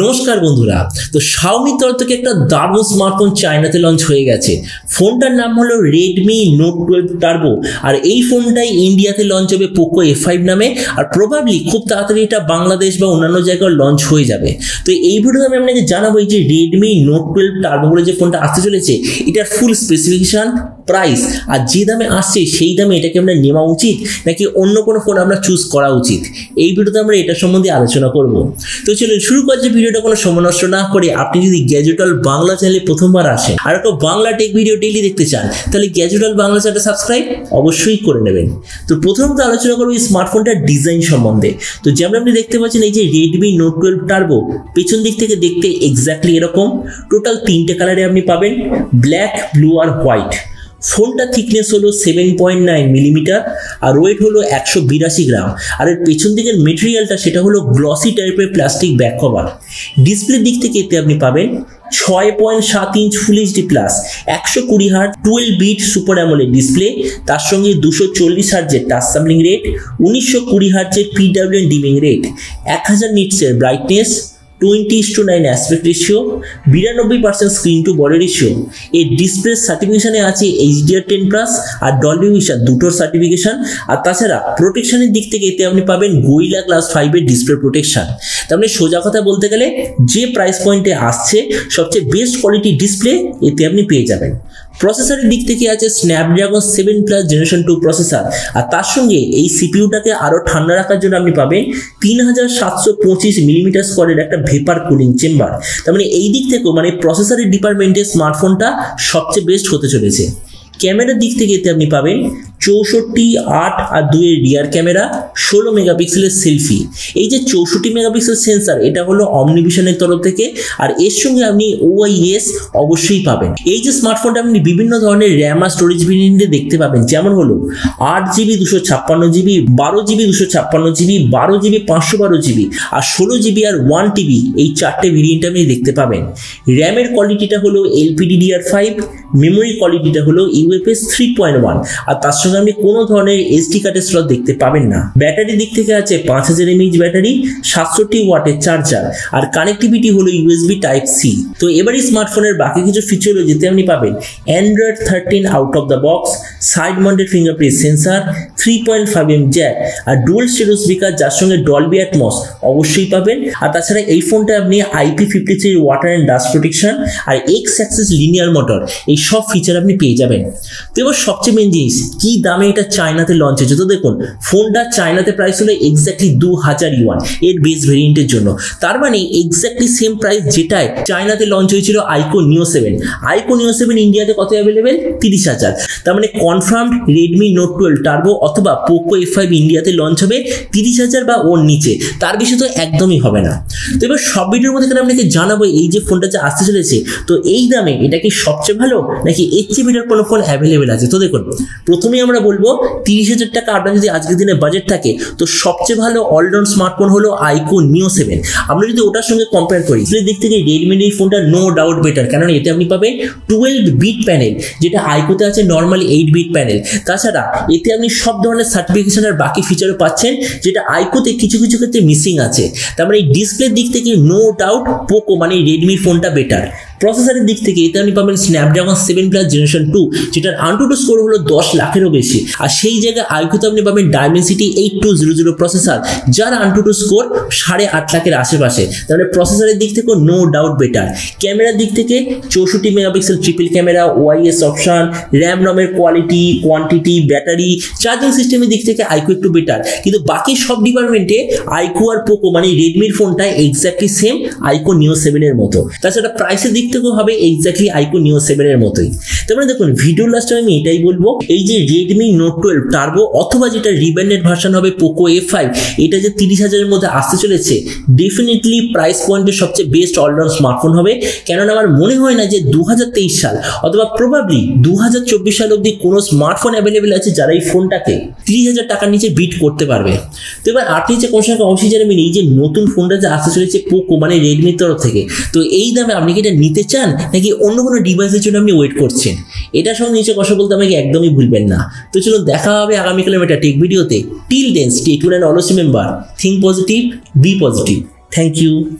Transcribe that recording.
নমস্কার বন্ধুরা, তো Xiaomi তরফ থেকে একটা দারুণ স্মার্টফোন চায়নাতে লঞ্চ হয়ে গেছে। ফোনটার নাম হলো Redmi Note 12 Turbo আর এই ফোনটাই ইন্ডিয়াতে লঞ্চ হবে Poco A5 নামে আর প্রবাবলি খুব তাড়াতাড়ি এটা বাংলাদেশ বা অন্যান্য জায়গায় লঞ্চ হয়ে যাবে। তো এই ভিডিওতে আমি আপনাকে জানাবো যে Redmi Note 12 Turbo বলে যে ফোনটা আসতে চলেছে এটার ফুল স্পেসিফিকেশন, প্রাইস আর যে দামে আসছে সেই দামে এটাকে আমরা নেওয়া উচিত নাকি অন্য কোনো ফোন আমরা চুজ করা উচিত, এই ভিডিওতে আমরা এটা সম্বন্ধে আলোচনা করব। তো চলুন শুরু করছি ভিডিওটা কোনো সময় নষ্ট না করে। আপনি যদি গ্যাজেট ওয়ার্ল্ড বাংলা চ্যানেলে প্রথমবার আসেন আর একটা বাংলা টেক ভিডিও ডেইলি দেখতে চান তাহলে গ্যাজেট ওয়ার্ল্ড বাংলা চ্যানেলটা সাবস্ক্রাইব অবশ্যই করে নেবেন। তো প্রথমত আলোচনা করব এই স্মার্টফোনটার ডিজাইন সম্বন্ধে। তো যেমন আপনি দেখতে পাচ্ছেন এই যে Redmi Note 12 Turbo পেছন দিক থেকে দেখতে এক্স্যাক্টলি এরকম। টোটাল 3টে কালারে আপনি পাবেন, ব্ল্যাক, ব্লু আর হোয়াইট। ফোনটা থিকনেস হলো 7.9 মিলিমিটার আর ওয়েট হলো 182 গ্রাম। আর এর পেছন দিকের মেটেরিয়ালটা সেটা হলো গ্লসি টাইপের প্লাস্টিক ব্যাক কভার। ডিসপ্লে দিক থেকে এতে আপনি পাবেন 6.7 inch full HD plus 120 hertz 12 bit super AMOLED display, তার সঙ্গে 240 হার্জের টাচ স্যাম্পলিং রেট, 1920 হার্জের PWM ডিমিং রেট, 1000 নিটসের brightness, 20:9 aspect ratio, 92% screen to body ratio. এই ডিসপ্লে সার্টিফিকেশনে আছে HDR10+ আর ডলবি ভিশন দুটোর সার্টিফিকেশন। আর তাছাড়া প্রোটেকশনের দিক থেকে এতে আপনি পাবেন গোরিলা গ্লাস 5 এর ডিসপ্লে প্রোটেকশন। তার মানে সোজা কথা বলতে গেলে যে প্রাইস পয়েন্টে আসছে সবচেয়ে বেস্ট কোয়ালিটি ডিসপ্লে এতে আপনি পেয়ে যাবেন। প্রসেসরের দিক থেকে আছে স্ন্যাপড্রাগন 7+ জেনারেশন 2 প্রসেসর আর তার সঙ্গে এই সিপিইউটাকে আরো ঠান্ডা রাখার জন্য আপনি পাবেন 3725 মিলিমিটার স্কোয়ারের একটা ভেপার কুলিং চেম্বার। তার মানে এই দিক থেকেও মানে প্রসেসরের ডিপার্টমেন্টে স্মার্টফোনটা সবচেয়ে বেস্ট হতে চলেছে। ক্যামেরার দিক থেকে এতে আপনি পাবেন 64, 8 আর 2 এর রিয়ার ক্যামেরা, 16 মেগাপিক্সেলের সেলফি। এই যে 64 মেগাপিক্সেল সেন্সর এটা হলো অমনিভিশনের তরফ থেকে আর এর সঙ্গে আপনি OIS অবশ্যই পাবেন। এই যে স্মার্টফোনটা আপনি বিভিন্ন ধরনের র্যাম আর স্টোরেজ ভেরিয়েন্টে দেখতে পাবেন, যেমন হলো 8GB 256GB, 12GB 256GB, 12GB 512GB আর 16GB আর 1TB, এই 4টে ভেরিয়েন্ট আপনি দেখতে পাবেন। র্যামের কোয়ালিটিটা হলো LPDDR5, মেমোরি কোয়ালিটিটা হলো UFS 3.1 আর তার সঙ্গে আপনি কোনো ধরনের SD কার্ডের স্লট দেখতে পাবেন না। ব্যাটারি দিক থেকে আছে 5000 mAh ব্যাটারি, 67 ওয়াটের চার্জার আর কানেক্টিভিটি হলো USB Type-C। তো এবারে স্মার্টফোনের বাকি কিছু ফিচার যেতে আপনি পাবেন Android 13 out of the box, side mounted fingerprint sensor, 3.5mm jack আর ডুয়াল স্টেরিও স্পিকার যার সঙ্গে ডলবি অ্যাটমস অবশ্যই পাবেন। আর তাছাড়া এই ফোনটা আপনি IP53 water and dust protection আর X অ্যাক্সিস লিনিয়ার মোটর এই সব ফিচার আপনি পেয়ে যাবেন। তো এবার সবচেয়ে মেন জিনিস, কি দামে এটা চায়নাতে লঞ্চ হয়েছে। তো দেখুন ফোনটা চায়নাতে প্রাইস হলো এক্স্যাক্টলি 2000 ইউয়ান এর বেস ভেরিয়েন্টের জন্য। তার মানে এক্স্যাক্টলি সেম প্রাইস যেটায় চায়নাতে লঞ্চ হয়েছিল আইকো নিও 7। আইকো নিও 7 ইন্ডিয়াতে কত অ্যাভেলেবেল? 30,000। তার মানে কনফার্মড Redmi Note 12 Turbo অথবা Poco A5 ইন্ডিয়াতে লঞ্চ হবে 30,000 বা ওর নিচে, তার বেশি তো একদমই হবে না। তো এবার সব ভিডিওর মধ্যে আপনাকে জানাবো এই যে ফোনটা যে আসতে চলেছে তো এই দামে এটা কি সবচেয়ে ভালো নাকি এর চেয়ে বেটার কোনো ফোন অ্যাভেলেবেল আছে। তো দেখুন প্রথমেই আমরা বলবো 30,000 টাকা আপনার যদি আজকের দিনে বাজেট থাকে তো সবচেয়ে ভালো অলরাউন্ড স্মার্টফোন হলো আইকো নিও 7। আমরা যদি ওটার সঙ্গে কম্পেয়ার করি সেই দিক থেকে রেডমির এই ফোনটা নো ডাউট বেটার, কারণ এতে আপনি পাবেন 12 বিট প্যানেল যেটা আইকোতে আছে নর্মালি 8 বিট প্যানেল। তাছাড়া এতে আপনি সব ধরনের সার্টিফিকেশন আর বাকি ফিচারও পাচ্ছেন যেটা আইকোতে কিছু কিছু ক্ষেত্রে মিসিং আছে। তার মানে এই ডিসপ্লের দিক থেকে নো ডাউট পোকো মানে রেডমির ফোনটা বেটার। প্রসেসরের দিক থেকে এতে আপনি পাবেন স্ন্যাপড্রাগন 7+ জেনারেশন 2 যেটার AnTuTu স্কোর হলো 10 লাখেরও বেশি। আর সেই জায়গায় আইকোতে আপনি পাবেন Dimensity 8200 প্রসেসর যার AnTuTu স্কোর 8.5 লাখের আশেপাশে। তাহলে প্রসেসরের দিক থেকেও নো ডাউট বেটার। ক্যামেরার দিক থেকে 64 megapixel triple camera, OIS option, RAM রমের কোয়ালিটি, কোয়ান্টিটি, ব্যাটারি, চার্জিং সিস্টেমের দিক থেকে আইকো একটু বেটার, কিন্তু বাকি সব ডিপার্টমেন্টে আইকো আর পোকো মানে রেডমির ফোনটা এক্স্যাক্টলি সেম আইকো নিও 7 এর মতো। তাছাড়া প্রাইসের দিক থেকেও হবে এক্স্যাক্টলি আইকো নিও 7 এর মতোই। তারপরে দেখুন ভিডিও লাস্টে আমি এটাই বলবো, এই যে Redmi Note 12 Turbo অথবা যেটা রিব্র্যান্ডেড ভার্সন হবে Poco A5 এটা যে 30,000 এর মধ্যে আসতে চলেছে ডেফিনেটলি প্রাইস পয়েন্টের সবচেয়ে বেস্ট অলরাউন্ড স্মার্টফোন হবে। কেননা আমার মনে হয় না যে 2023 সাল অথবা প্রবাবলি 2024 সাল অবধি কোনো স্মার্টফোন অ্যাভেলেবেল আছে যারা এই ফোনটাকে 30,000 টাকার নিচে বিট করতে পারবে। তো এবার আপনি যে কোন সঙ্গে অবশ্যই জানাবেন এই যে নতুন ফোনটা যে আসতে চলেছে পোকো মানে রেডমির তরফ থেকে, তো এই দামে আপনি কি এটা নিতে চান নাকি অন্য কোনো ডিভাইসের জন্য আপনি ওয়েট করছেন? এটার সঙ্গে নিচে কথা বলতে আমাকে একদমই ভুলবেন না। তো চলুন দেখা হবে আগামীকালের একটা টেক ভিডিওতে। Till then stay tuned and always remember, think positive, be positive. Thank you.